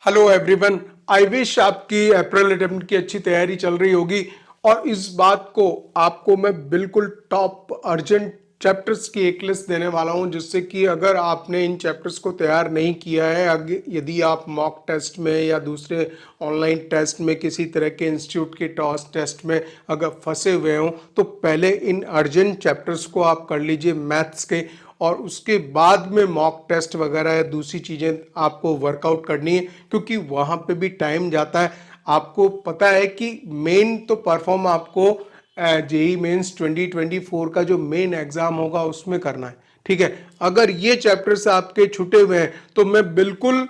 Hello everyone. I wish आपकी अप्रैल attempt की अच्छी तैयारी चल रही होगी। और इस बात को आपको मैं बिल्कुल टॉप अर्जेंट चैप्टर्स की एक लिस्ट देने वाला हूं, जिससे कि अगर आपने इन चैप्टर्स को तैयार नहीं किया है, यदि आप मॉक टेस्ट में या दूसरे ऑनलाइन टेस्ट में किसी तरह के इंस्टीट्यूट के टॉस टेस्ट में अगर फंसे हुए हों, तो पहले इन अर्जेंट चैप्टर्स को आप कर लीजिए मैथ्स के, और उसके बाद में मॉक टेस्ट वगैरह या दूसरी चीज़ें आपको वर्कआउट करनी है, क्योंकि वहाँ पे भी टाइम जाता है। आपको पता है कि मेन तो परफॉर्म आपको जेई मेंस 2024 का जो मेन एग्जाम होगा उसमें करना है। ठीक है, अगर ये चैप्टर्स आपके छूटे हुए हैं तो मैं बिल्कुल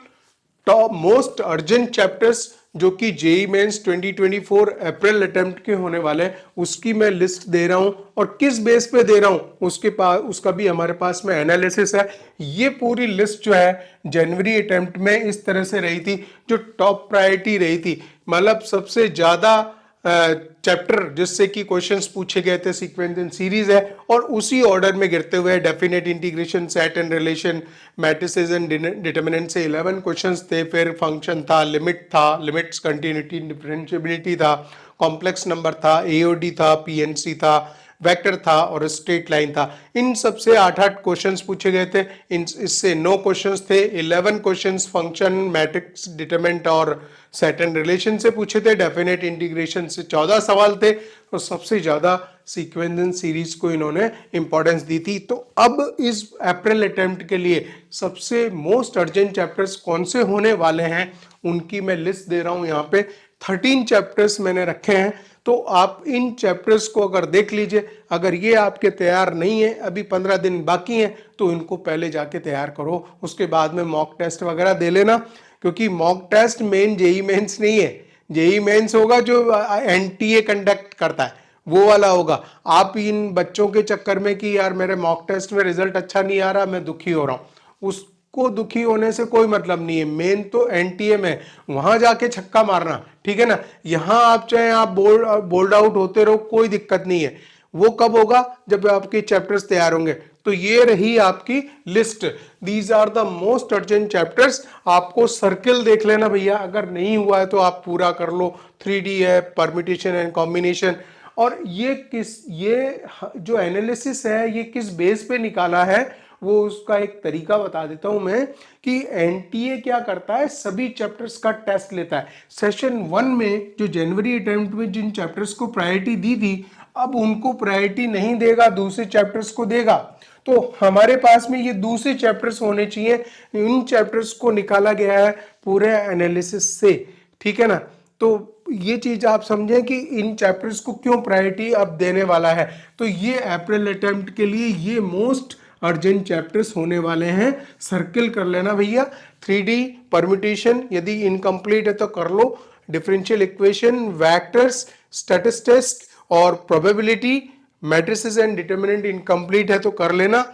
टॉप मोस्ट अर्जेंट चैप्टर्स जो कि जेई मेंस 2024 अप्रैल अटेम्प्ट के होने वाले हैं उसकी मैं लिस्ट दे रहा हूं। और किस बेस पे दे रहा हूं उसके पास, उसका भी हमारे पास में एनालिसिस है। ये पूरी लिस्ट जो है जनवरी अटेम्प्ट में इस तरह से रही थी, जो टॉप प्रायोरिटी रही थी, मतलब सबसे ज्यादा चैप्टर जिससे कि क्वेश्चंस पूछे गए थे सीक्वेंस एंड सीरीज है, और उसी ऑर्डर में गिरते हुए definite integration, set and relation, matrices and determinant से 11 क्वेश्चंस थे। फिर फंक्शन था, लिमिट था, लिमिट्स, कंटिन्यूटी, डिफरेंशिएबिलिटी था, कॉम्प्लेक्स नंबर था, एओडी था, पीएनसी था, वेक्टर था और स्ट्रेट लाइन था। इन सबसे 8-8 क्वेश्चंस पूछे गए थे। इससे 9 क्वेश्चंस थे। 11 क्वेश्चंस फंक्शन, मैट्रिक्स, डिटरमिनेंट और सेट एंड रिलेशन से पूछे थे। डेफिनेट इंटीग्रेशन से 14 सवाल थे और सबसे ज्यादा सीक्वेंस एंड सीरीज को इन्होंने इंपॉर्टेंस दी थी। तो अब इस अप्रैल अटेम्प्ट के लिए सबसे मोस्ट अर्जेंट चैप्टर्स कौन से होने वाले हैं उनकी मैं लिस्ट दे रहा हूं। यहाँ पे 13 चैप्टर्स मैंने रखे हैं, तो आप इन चैप्टर्स को अगर देख लीजिए। अगर ये आपके तैयार नहीं है, अभी 15 दिन बाकी हैं, तो इनको पहले जाके तैयार करो। उसके बाद में मॉक टेस्ट वगैरह दे लेना, क्योंकि mock test main JEE mains नहीं है। जेई मेंस होगा जो एनटीए कंडक्ट करता है, वो वाला होगा। आप इन बच्चों के चक्कर में कि यार मेरे मॉक टेस्ट में रिजल्ट अच्छा नहीं आ रहा, मैं दुखी हो रहा हूं, उसको दुखी होने से कोई मतलब नहीं है। मेन तो एनटीए में वहां जाके छक्का मारना, ठीक है ना। यहां आप चाहे आप बोल्ड आउट होते रहो, कोई दिक्कत नहीं है। वो कब होगा? जब आपके चैप्टर्स तैयार होंगे। तो ये रही आपकी list. These are the most urgent chapters. आपको सर्किल देख लेना भैया, अगर नहीं हुआ है तो आप पूरा कर लो। 3D है, परम्यूटेशन एंड कॉम्बिनेशन। और ये जो एनालिसिस है ये किस बेस पे निकाला है, वो उसका एक तरीका बता देता हूं मैं, कि एनटीए क्या करता है, सभी चैप्टर्स का टेस्ट लेता है। सेशन 1 में जो जनवरी अटेम्प्ट में जिन चैप्टर्स को प्रायोरिटी दी थी, अब उनको प्रायोरिटी नहीं देगा, दूसरे चैप्टर्स को देगा। तो हमारे पास में ये दूसरे चैप्टर्स होने चाहिए। इन चैप्टर्स को निकाला गया है पूरे एनालिसिस से, ठीक है ना। तो ये चीज आप समझें कि इन चैप्टर्स को क्यों प्रायोरिटी अब देने वाला है। तो ये अप्रैल अटेम्प्ट के लिए ये मोस्ट अर्जेंट चैप्टर्स होने वाले हैं। सर्किल कर लेना भैया। 3D परम्यूटेशन यदि इनकम्प्लीट है तो कर लो। डिफरेंशियल इक्वेशन, वेक्टर्स, स्टैटिस्टिक्स और probability, matrices and determinant incomplete है तो कर लेना।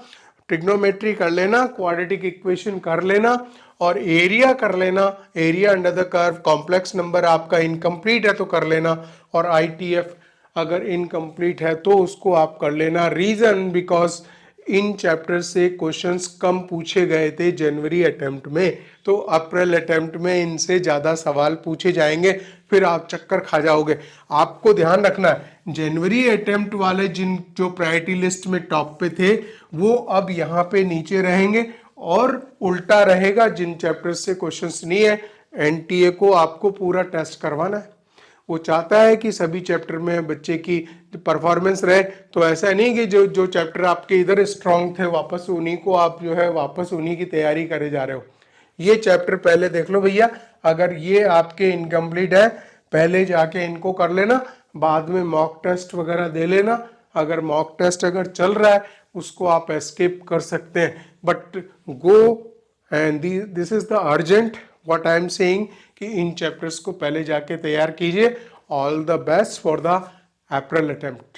ट्रिग्नोमेट्री कर लेना, क्वाड्रेटिक इक्वेशन कर लेना और एरिया कर लेना। Area under the curve, complex number आपका इनकम्प्लीट है तो कर लेना। और आईटीएफ अगर इनकम्प्लीट है तो उसको आप कर लेना। रीजन बिकॉज इन चैप्टर से क्वेश्चंस कम पूछे गए थे जनवरी अटेम्प्ट में, तो अप्रैल अटेम्प्ट में इनसे ज्यादा सवाल पूछे जाएंगे, फिर आप चक्कर खा जाओगे। आपको ध्यान रखना है, जनवरी अटेम्प्ट वाले जिन जो प्रायोरिटी लिस्ट में टॉप पे थे वो अब यहाँ पे नीचे रहेंगे, और उल्टा रहेगा जिन चैप्टर्स से क्वेश्चंस नहीं है। एनटीए को आपको पूरा टेस्ट करवाना है। वो चाहता है कि सभी चैप्टर में बच्चे की परफॉर्मेंस रहे। तो ऐसा नहीं कि जो जो चैप्टर आपके इधर स्ट्रांग थे वापस उन्हीं को आप जो है वापस उन्हीं की तैयारी करे जा रहे हो। ये चैप्टर पहले देख लो भैया। अगर ये आपके इनकम्प्लीट है, पहले जाके इनको कर लेना, बाद में मॉक टेस्ट वगैरह दे लेना। अगर मॉक टेस्ट अगर चल रहा है उसको आप एस्केप कर सकते हैं, but go and this is the urgent what I am saying कि इन चैप्टर्स को पहले जाके तैयार कीजिए। All the best for the April attempt.